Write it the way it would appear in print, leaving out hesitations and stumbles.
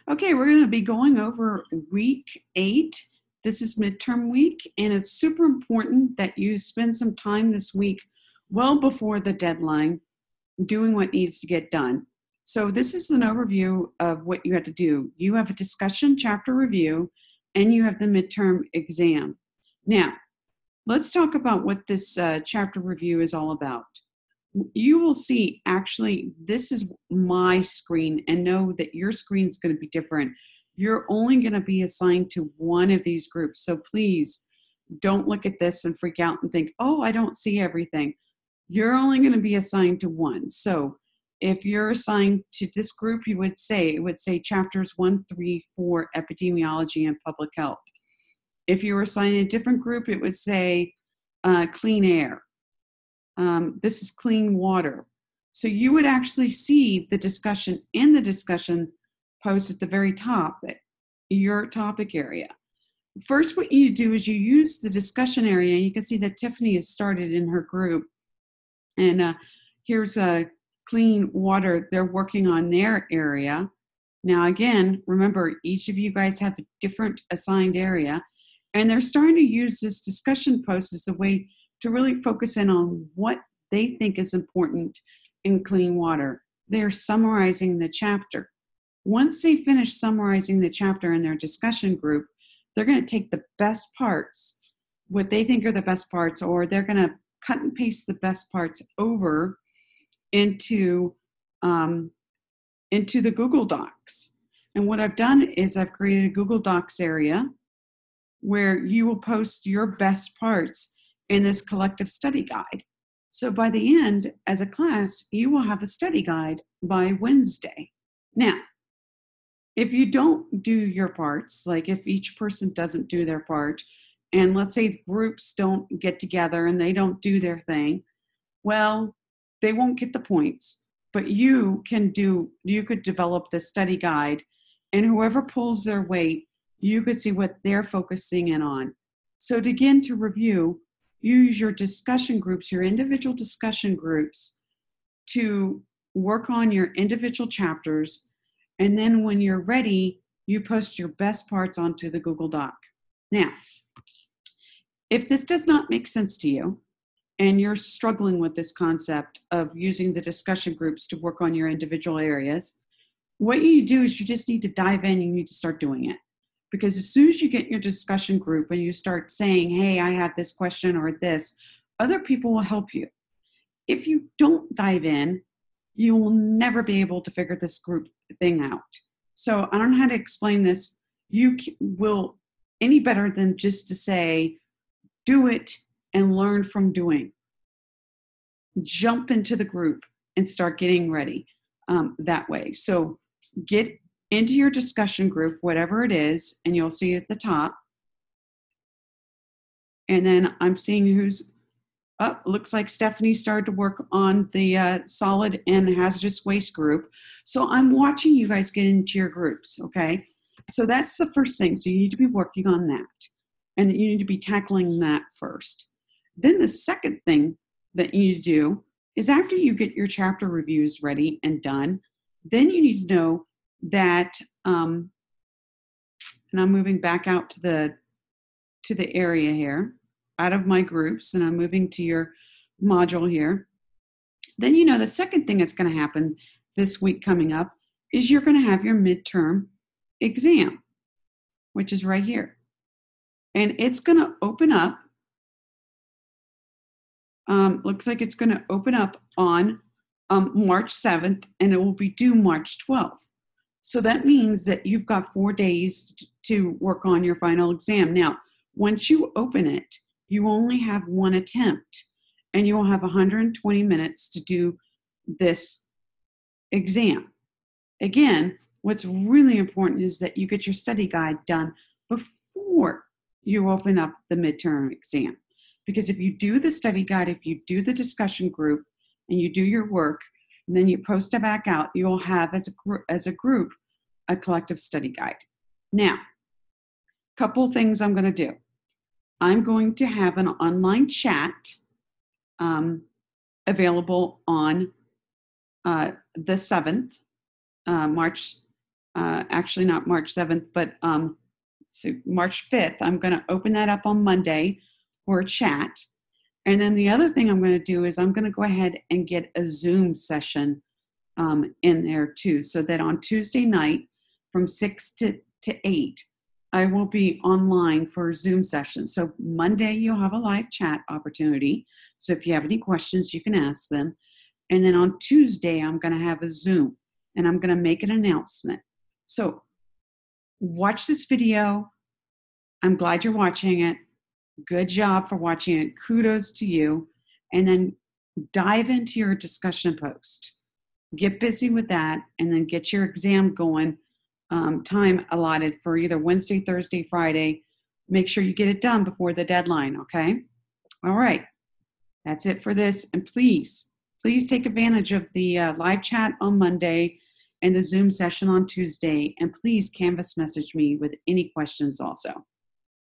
Okay, we're going to be going over week 8. This is midterm week, and it's super important that you spend some time this week well before the deadline doing what needs to get done. So this is an overview of what you have to do. You have a discussion chapter review, and you have the midterm exam. Now, let's talk about what this chapter review is all about. You will see, actually, this is my screen, and know that your screen is going to be different. You're only going to be assigned to one of these groups. So please don't look at this and freak out and think, oh, I don't see everything. You're only going to be assigned to one. So if you're assigned to this group, it would say chapters 1, 3, 4, epidemiology and public health. If you were assigned a different group, it would say clean air. This is clean water. So you would actually see the discussion in the discussion post at the very top, your topic area. First, what you do is you use the discussion area. You can see that Tiffany has started in her group. And here's clean water. They're working on their area. Now, again, remember, each of you guys have a different assigned area. And they're starting to use this discussion post as a way to really focus in on what they think is important in clean water. They're summarizing the chapter. Once they finish summarizing the chapter in their discussion group, they're going to take the best parts, what they think are the best parts, or they're going to cut and paste the best parts over into the Google Docs. And what I've done is I've created a Google Docs area where you will post your best parts in this collective study guide. So by the end, as a class, you will have a study guide by Wednesday. Now, if you don't do your parts, like if each person doesn't do their part, and let's say groups don't get together and they don't do their thing, well, they won't get the points, but you could develop the study guide, and whoever pulls their weight, you could see what they're focusing in on. So to begin to review, use your discussion groups, your individual discussion groups, to work on your individual chapters. And then when you're ready, you post your best parts onto the Google Doc. Now, if this does not make sense to you, and you're struggling with this concept of using the discussion groups to work on your individual areas, what you do is you just need to dive in, you need to start doing it. Because as soon as you get your discussion group and you start saying, hey, I have this question or this, other people will help you. If you don't dive in, you will never be able to figure this group thing out. So I don't know how to explain this. You will any better than just to say, do it and learn from doing. Jump into the group and start getting ready that way. So get into your discussion group, whatever it is, and you'll see it at the top. And then I'm seeing who's up. Looks like Stephanie started to work on the solid and hazardous waste group. So I'm watching you guys get into your groups, okay? So that's the first thing. So you need to be working on that. And you need to be tackling that first. Then the second thing that you need to do is after you get your chapter reviews ready and done, then you need to know that, and I'm moving back out to the area here, out of my groups, and I'm moving to your module here. Then you know the second thing that's going to happen this week coming up is you're going to have your midterm exam, which is right here. And it's going to open up, looks like it's going to open up on March 7th, and it will be due March 12th. So that means that you've got 4 days to work on your final exam. Now, once you open it, you only have one attempt, and you will have 120 minutes to do this exam. Again, what's really important is that you get your study guide done before you open up the midterm exam. Because if you do the study guide, if you do the discussion group, and you do your work, and then you post it back out, you'll have as a group a collective study guide. Now, a couple things I'm going to do. I'm going to have an online chat available on the 7th, March actually not March 7th, but so March 5th. I'm going to open that up on Monday for a chat. And then the other thing I'm going to do is I'm going to go ahead and get a Zoom session in there too, so that on Tuesday night from 6 to 8, I will be online for a Zoom session. So Monday, you'll have a live chat opportunity. So if you have any questions, you can ask them. And then on Tuesday, I'm going to have a Zoom, and I'm going to make an announcement. So watch this video. I'm glad you're watching it. Good job for watching it. Kudos to you. And then dive into your discussion post. Get busy with that, and then get your exam going. Time allotted for either Wednesday, Thursday, Friday. Make sure you get it done before the deadline, okay? All right. That's it for this. And please take advantage of the live chat on Monday and the Zoom session on Tuesday. And please Canvas message me with any questions also.